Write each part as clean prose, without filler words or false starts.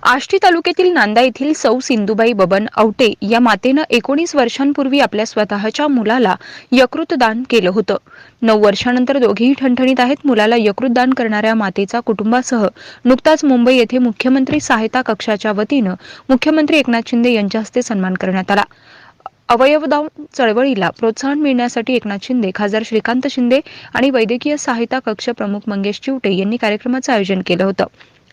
आष्टी तालुक्यातील नांदा येथील सौ सिंधुबाई बबन आवटे या मातेनं 19 वर्षांपूर्वी आपल्या स्वतःच्या मुलाला यकृत दान केलं होतं. 9 वर्षांनंतर दोघेही ठणठणीत आहेत. मुलाला यकृत दान करणाऱ्या मातेचा कुटुंबासह नुकताच मुंबई येथे मुख्यमंत्री सहायता कक्षाच्या वतीनं मुख्यमंत्री एकनाथ शिंदे यांच्या हस्ते सन्मान करण्यात आला. अवयवदान चळवळीला प्रोत्साहन मिळण्यासाठी एकनाथ शिंदे, खासदार श्रीकांत शिंदे आणि वैद्यकीय सहायता कक्ष प्रमुख मंगेश चिवटे यांनी कार्यक्रमाचं आयोजन केलं होतं.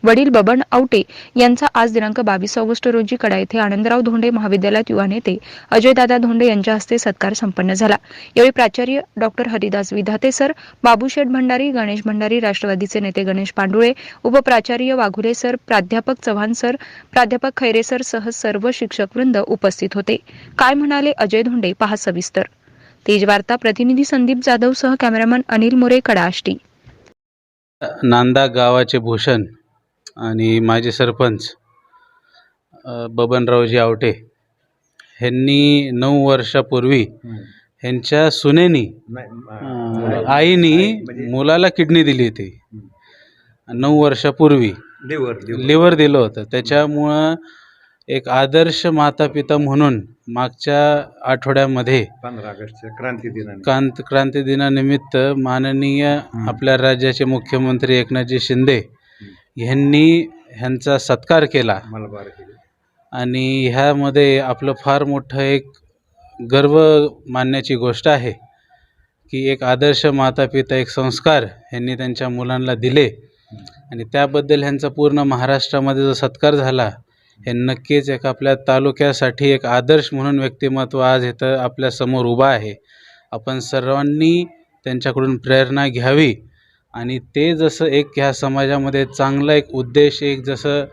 वडील बबन आवटे यांचा आज दिनांक 22 ऑगस्ट रोजी कडा येथे आनंदराव धोंडे महाविद्यालयात युवा नेते अजयदादा धोंडे यांच्या हस्ते सत्कार संपन्न झाला. यावेळी प्राचार्य डॉक्टर हरिदास विधाते सर, बाबूशेठ भंडारी, गणेश भंडारी, राष्ट्रवादीचे नेते गणेश पांडुळे, उपप्राचार्य वाघुले सर, प्राध्यापक चव्हाण सर, प्राध्यापक खैरे सर सह सर्व शिक्षकवृंद उपस्थित होते. काय म्हणाले अजय धोंडे, पहा सविस्तर. तेज वार्ता प्रतिनिधी संदीप जाधव सह कॅमेरामन अनिल मोरे, कडा आष्टी. नांदा गावाचे भूषण आणि माजी सरपंच बबनरावजी आवटे ह्यांनी 9 वर्षापूर्वी ह्यांच्या सुनेनी आईनी मुलाला किडनी दिली होती. 9 वर्षापूर्वी लिव्हर दिलं होतं. त्याच्यामुळं एक आदर्श माता पिता म्हणून मागच्या आठवड्यामध्ये 15 ऑगस्टच्या क्रांती दिनानिमित्त माननीय आपल्या राज्याचे मुख्यमंत्री एकनाथजी शिंदे ह्यांनी ह्यांचा सत्कार केला आणि ह्यामध्ये आपलं फार मोठं एक गर्व मानण्याची गोष्ट आहे की एक आदर्श माता पिता, एक संस्कार ह्यांनी त्यांच्या मुलांना दिले आणि त्याबद्दल ह्यांचा पूर्ण महाराष्ट्रामध्ये जो सत्कार झाला हे नक्कीच एक आपल्या तालुक्यासाठी एक आदर्श म्हणून व्यक्तिमत्व आज इथं आपल्या समोर उभा आहे. आपण सर्वांनी त्यांच्याकडून प्रेरणा घ्यावी आणि ते जसं एक ह्या समाजामध्ये चांगला एक उद्देश, एक जसं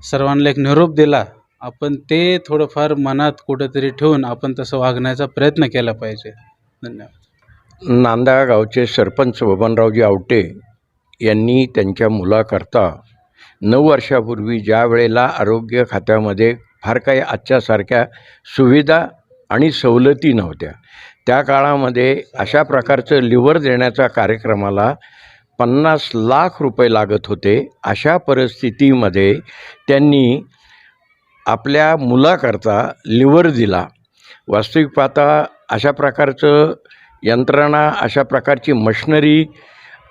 सर्वांना एक निरोप दिला, आपण ते थोडंफार मनात कुठंतरी ठेवून आपण तसं वागण्याचा प्रयत्न केला पाहिजे. धन्यवाद. नांदा गावचे सरपंच बबनरावजी आवटे यांनी त्यांच्या मुलाकरता 9 वर्षापूर्वी ज्या वेळेला आरोग्य खात्यामध्ये फार काही आजच्यासारख्या सुविधा आणि सवलती नव्हत्या, त्या काळामध्ये अशा प्रकारचं लिव्हर देण्याच्या कार्यक्रमाला 50 लाख रुपये लागत होते. अशा परिस्थितीमध्ये त्यांनी आपल्या मुलाकरता लिव्हर दिला. वास्तविक पाहता अशा प्रकारचं यंत्रणा, अशा प्रकारची मशिनरी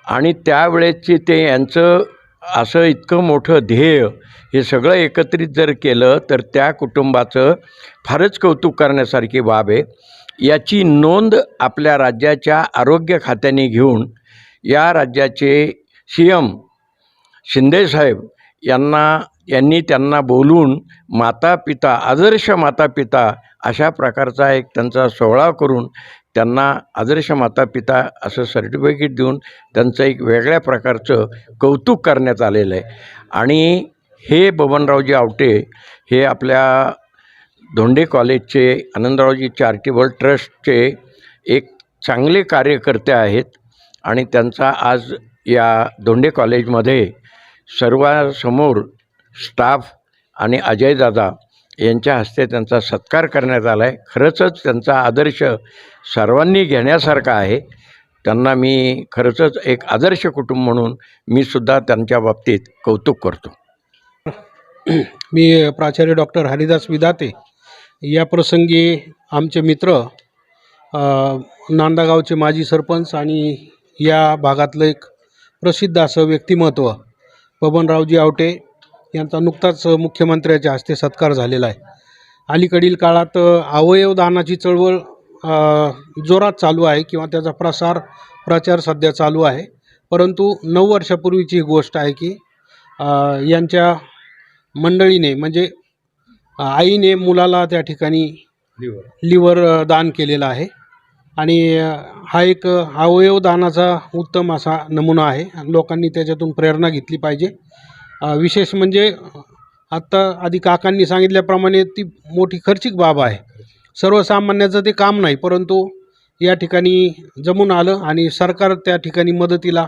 आणि त्यावेळेसचे ते यांचं असं इतकं मोठं ध्येय, हे सगळं एकत्रित जर केलं तर त्या कुटुंबाचं फारच कौतुक करण्यासारखी बाब आहे. याची नोंद आपल्या राज्याच्या आरोग्य खात्याने घेऊन या राज्याचे CM शिंदेसाहेब यांनी त्यांना बोलवून माता पिता, आदर्श माता पिता अशा प्रकारचा एक त्यांचा सोहळा करून त्यांना आदर्श माता पिता असं सर्टिफिकेट देऊन त्यांचं एक वेगळ्या प्रकारचं कौतुक करण्यात आलेलं आहे. आणि हे बबनरावजी आवटे हे आपल्या धोंडे कॉलेजचे, आनंदरावजी चॅरिटेबल ट्रस्टचे एक चांगले कार्यकर्ते आहेत आणि त्यांचा आज या धोंडे कॉलेजमध्ये सर्वांसमोर स्टाफ आणि अजयदादा यांच्या हस्ते त्यांचा सत्कार करण्यात आला आहे. खरंच त्यांचा आदर्श सर्वांनी घेण्यासारखा आहे. त्यांना मी खरंच एक आदर्श कुटुंब म्हणून मी सुद्धा त्यांच्या बाबतीत कौतुक करतो. मी प्राचार्य डॉक्टर हरिदास विधाते या प्रसंगी आमचे मित्र, नांदागावचे माजी सरपंच आणि या भागातलं एक प्रसिद्ध असं व्यक्तिमत्व बबनरावजी आवटे यांचा नुकताच मुख्यमंत्र्याच्या हस्ते सत्कार झालेला आहे. अलीकडील काळात अवयवदानाची चळवळ जोरात चालू आहे किंवा त्याचा प्रचार सध्या चालू आहे. परंतु 9 वर्षापूर्वीची ही गोष्ट आहे की यांच्या मंडळीने म्हणजे आईने मुलाला त्या ठिकाणी लिव्हर दान केलेला आहे आणि हा एक अवयवदानाचा उत्तम असा नमुना आहे. लोकांनी त्याच्यातून प्रेरणा घेतली पाहिजे. विशेष म्हणजे आत्ता आधी काकांनी सांगितल्याप्रमाणे ती मोठी खर्चिक बाब आहे. सर्वसामान्याचं ते काम नाही, परंतु या ठिकाणी जमून आलं आणि सरकार त्या ठिकाणी मदतीला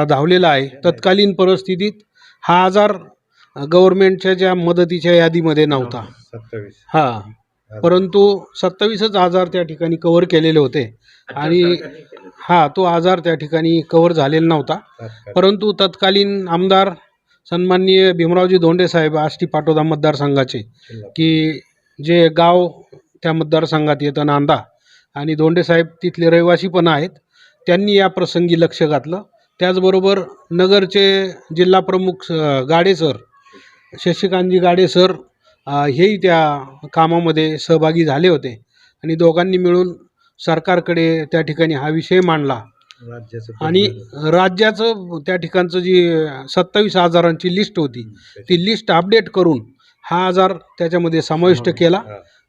धावलेलं आहे. तत्कालीन परिस्थितीत हा आजार गव्हर्नमेंटच्या ज्या मदतीच्या यादीमध्ये नव्हता. 27 परंतु 27च आजार त्या ठिकाणी कव्हर केलेले होते आणि तो आजार त्या ठिकाणी कव्हर झालेला नव्हता. परंतु तत्कालीन आमदार सन्माननीय भीमरावजी धोंडे साहेब आष्टी पाटोदा मतदारसंघाचे, की जे गाव त्या मतदारसंघात येतं नांदा, आणि धोंडे साहेब तिथले रहिवासी पण आहेत, त्यांनी या प्रसंगी लक्ष घातलं. त्याचबरोबर नगरचे जिल्हा प्रमुख गाडे सर, शशिकांतजी गाडे सर हेही त्या कामामध्ये सहभागी झाले होते आणि दोघांनी मिळून सरकारकडे त्या ठिकाणी हा विषय मांडला आणि राज्याचं त्या ठिकाणचं जी 27 आजारांची लिस्ट होती ती लिस्ट अपडेट करून हा आजार त्याच्यामध्ये समाविष्ट केला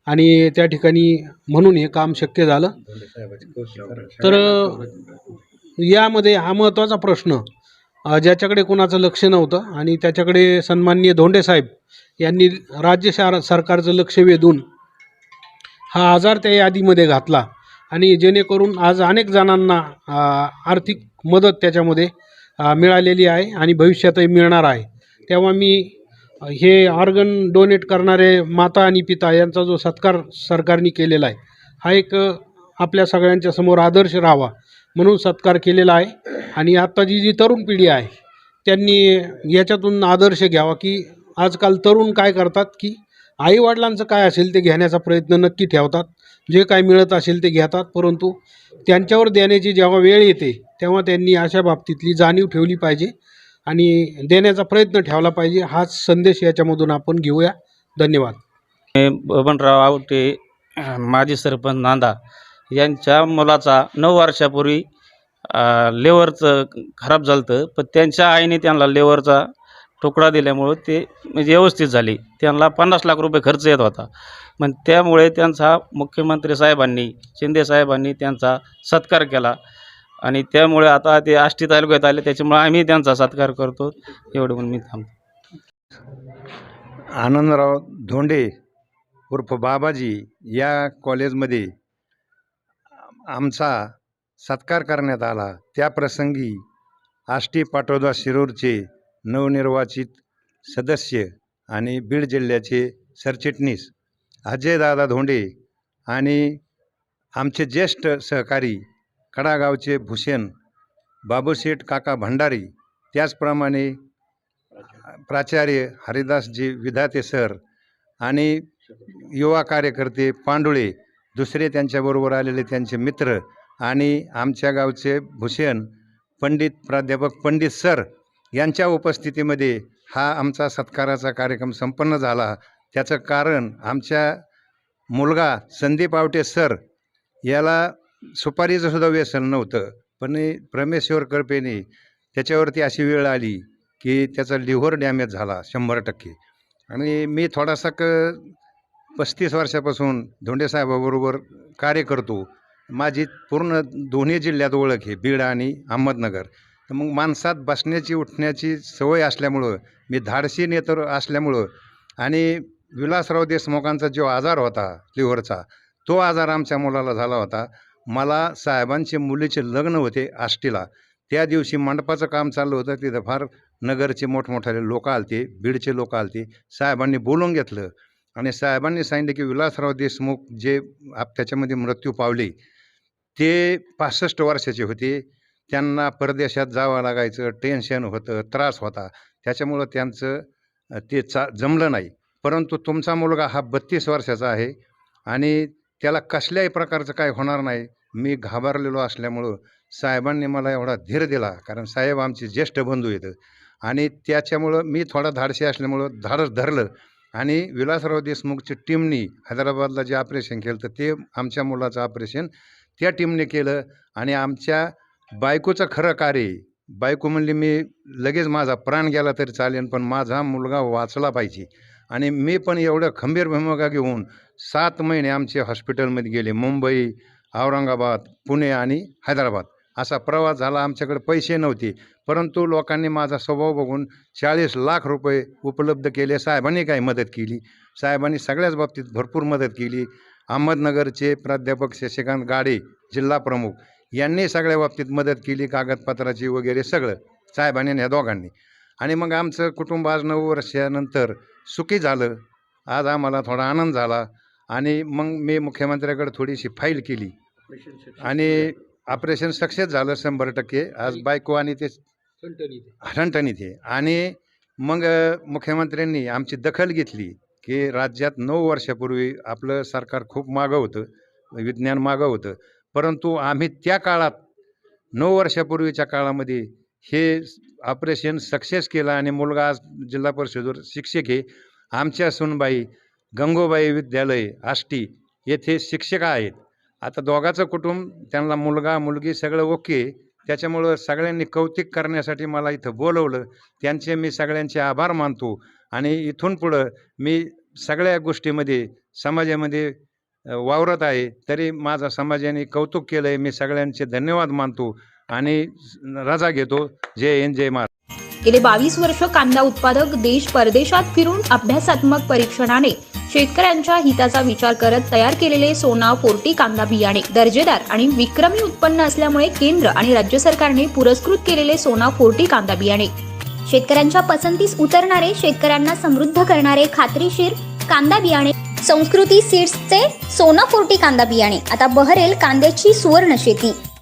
आणि त्या ठिकाणी म्हणून हे काम शक्य झालं. तर यामध्ये हा महत्त्वाचा प्रश्न ज्याच्याकडे कोणाचं लक्ष नव्हतं आणि त्याच्याकडे सन्माननीय धोंडे साहेब यांनी राज्य सरकारचं लक्ष वेधून हा आजार त्या यादीमध्ये घातला आणि जेणेकरून आज अनेक जणांना आर्थिक मदत त्याच्यामध्ये मिळालेली आहे आणि भविष्यातही मिळणार आहे. तेव्हा मी हे ऑर्गन डोनेट करणारे माता आणि पिता यांचा जो सत्कार सरकारने केलेला आहे हा एक आपल्या सगळ्यांच्या समोर आदर्श राहावा म्हणून सत्कार केलेला आहे. आणि आत्ताची जी तरुण पिढी आहे त्यांनी याच्यातून आदर्श घ्यावा, की आजकाल तरुण काय करतात की आईवडिलांचं काय असेल ते घेण्याचा प्रयत्न नक्की ठेवतात, जे काय मिळत असेल ते घेतात, परंतु त्यांच्यावर देण्याची जेव्हा वेळ येते तेव्हा त्यांनी अशा बाबतीतली जाणीव ठेवली पाहिजे आणि देण्याचा प्रयत्न ठेवला पाहिजे. हाच संदेश याच्यामधून आपण घेऊया. धन्यवाद. बबनराव आवटे माजी सरपंच नांदा यांच्या मुलाचा 9 वर्षापूर्वी लेवरचं खराब झालं होतं, पण त्यांच्या आईने त्यांना लेवरचा तुकडा दिल्यामुळं ते म्हणजे व्यवस्थित झाली. त्यांना 50 लाख रुपये खर्च येत होता, पण त्यामुळे त्यांचा मुख्यमंत्री साहेबांनी, शिंदे साहेबांनी त्यांचा सत्कार केला आणि त्यामुळे आता ते आष्टी तालुक्यात आले, त्याच्यामुळे आम्ही त्यांचा सत्कार करतो. एवढं म्हणून मी थांबतो. आनंदराव धोंडे उर्फ बाबाजी या कॉलेजमध्ये आमचा सत्कार करण्यात आला. त्या प्रसंगी आष्टी पाटोदा शिरूरचे नवनिर्वाचित सदस्य आणि बीड जिल्ह्याचे सरचिटणीस अजयदादा धोंडे आणि आमचे ज्येष्ठ सहकारी कडागावचे भूषण बाबूशेठ काका भंडारी, त्याचप्रमाणे प्राचार्य हरिदासजी विधाते सर आणि युवा कार्यकर्ते पांडुळे, दुसरे त्यांच्याबरोबर आलेले त्यांचे मित्र आणि आमच्या गावचे भूषण पंडित प्राध्यापक पंडित सर यांच्या उपस्थितीमध्ये हा आमचा सत्काराचा कार्यक्रम संपन्न झाला. त्याचं कारण आमच्या मुलगा संदीप आवटे सर याला सुपारीचं सुद्धा व्यसन नव्हतं, पण परमेश्वर कृपेने त्याच्यावरती अशी वेळ आली की त्याचा लिव्हर डॅमेज झाला 100%. आणि मी थोडासा 35 वर्षापासून धोंडे साहेबाबरोबर कार्य करतो. माझी पूर्ण दोन्ही जिल्ह्यात ओळख आहे, बीड आणि अहमदनगर. तर मग माणसात बसण्याची उठण्याची सवय असल्यामुळं, मी धाडसी नेतर असल्यामुळं आणि विलासराव देशमुखांचा जो आजार होता लिव्हरचा, तो आजार आमच्या मुलाला झाला होता. मला साहेबांचे मुलीचे लग्न होते आष्टीला. त्या दिवशी मंडपाचं काम चाललं होतं. तिथं फार नगरचे मोठमोठाले लोक आलते, बीडचे लोक आलते. साहेबांनी बोलून घेतलं आणि साहेबांनी सांगितलं की विलासराव देशमुख जे त्याच्यामध्ये मृत्यू पावले ते 65 वर्षाचे होते. त्यांना परदेशात जावं लागायचं, टेन्शन होतं, त्रास होता, त्याच्यामुळं त्यांचं ते जमलं नाही. परंतु तुमचा मुलगा हा 32 वर्षाचा आहे आणि त्याला कसल्याही प्रकारचं काय होणार नाही. मी घाबरलेलो असल्यामुळं साहेबांनी मला एवढा धीर दिला, कारण साहेब आमचे ज्येष्ठ बंधू आहेत आणि त्याच्यामुळं मी थोडा धाडशी असल्यामुळं धाडस धरलं आणि विलासराव देशमुखची टीमनी हैदराबादला जे ऑपरेशन केलं तर ते आमच्या मुलाचं ऑपरेशन त्या टीमने केलं. आणि आमच्या बायकोचं खरं कार्य, बायको म्हणली मी लगेच माझा प्राण गेला तरी चालेल पण माझा मुलगा वाचला पाहिजे. आणि मी पण एवढं खंबीर भूमिका घेऊन 7 महिने आमचे हॉस्पिटलमध्ये गेले. मुंबई, औरंगाबाद, पुणे आणि हैदराबाद असा प्रवास झाला. आमच्याकडे पैसे नव्हते, परंतु लोकांनी माझा स्वभाव बघून 40 लाख रुपये उपलब्ध केले. साहेबांनी काही मदत केली, साहेबांनी सगळ्याच बाबतीत भरपूर मदत केली. अहमदनगरचे प्राध्यापक शशिकांत गाडे जिल्हा प्रमुख यांनी सगळ्या बाबतीत मदत केली, कागदपत्राची वगैरे सगळं साहेबांनी आणि ह्या दोघांनी. आणि मग आमचं कुटुंब आज 9 वर्षानंतर सुखी झालं. आज आम्हाला थोडा आनंद झाला आणि मग मी मुख्यमंत्र्याकडे थोडीशी फाईल केली आणि ऑपरेशन सक्सेस झालं 100%. आज बायको आणि ते ठणठणीत आहे आणि मग मुख्यमंत्र्यांनी आमची दखल घेतली की राज्यात 9 वर्षापूर्वी आपलं सरकार खूप मागं होतं, विज्ञान मागं होतं. परंतु आम्ही त्या काळात 9 वर्षापूर्वीच्या काळामध्ये हे ऑपरेशन सक्सेस केलं आणि मुलगा आज जिल्हा परिषदेवर शिक्षक आहे. आमच्या सूनबाई गंगोबाई विद्यालय आष्टी येथे शिक्षिका आहेत. आता दोघाचं कुटुंब, त्यांना मुलगा मुलगी सगळं ओके. त्याच्यामुळं सगळ्यांनी कौतुक करण्यासाठी मला इथं बोलवलं. त्यांचे मी सगळ्यांचे आभार मानतो आणि इथून पुढं मी सगळ्या गोष्टीमध्ये समाजामध्ये वावरत आहे. तरी माझा समाजाने कौतुक केलं आहे. मी सगळ्यांचे धन्यवाद मानतो आणि रजा घेतो. जय हिंद, जय महाराष्ट्र. गेले 22 वर्ष कांदा उत्पादक देश परदेशात फिरून अभ्यासात्मक परीक्षणाने शेतकऱ्यांच्या हिताचा विचार करत तयार केलेले सोना 40 कांदा बियाणे दर्जेदार आणि विक्रमी उत्पन्न असल्यामुळे केंद्र आणि राज्य सरकारने पुरस्कृत केलेले सोना 40 कांदा बियाणे शेतकऱ्यांच्या पसंतीस उतरणारे, शेतकऱ्यांना समृद्ध करणारे खात्रीशीर कांदा बियाणे संस्कृती सीड्सचे सोना 40 कांदा बियाणे. आता बहरेल कांद्याची सुवर्ण शेती.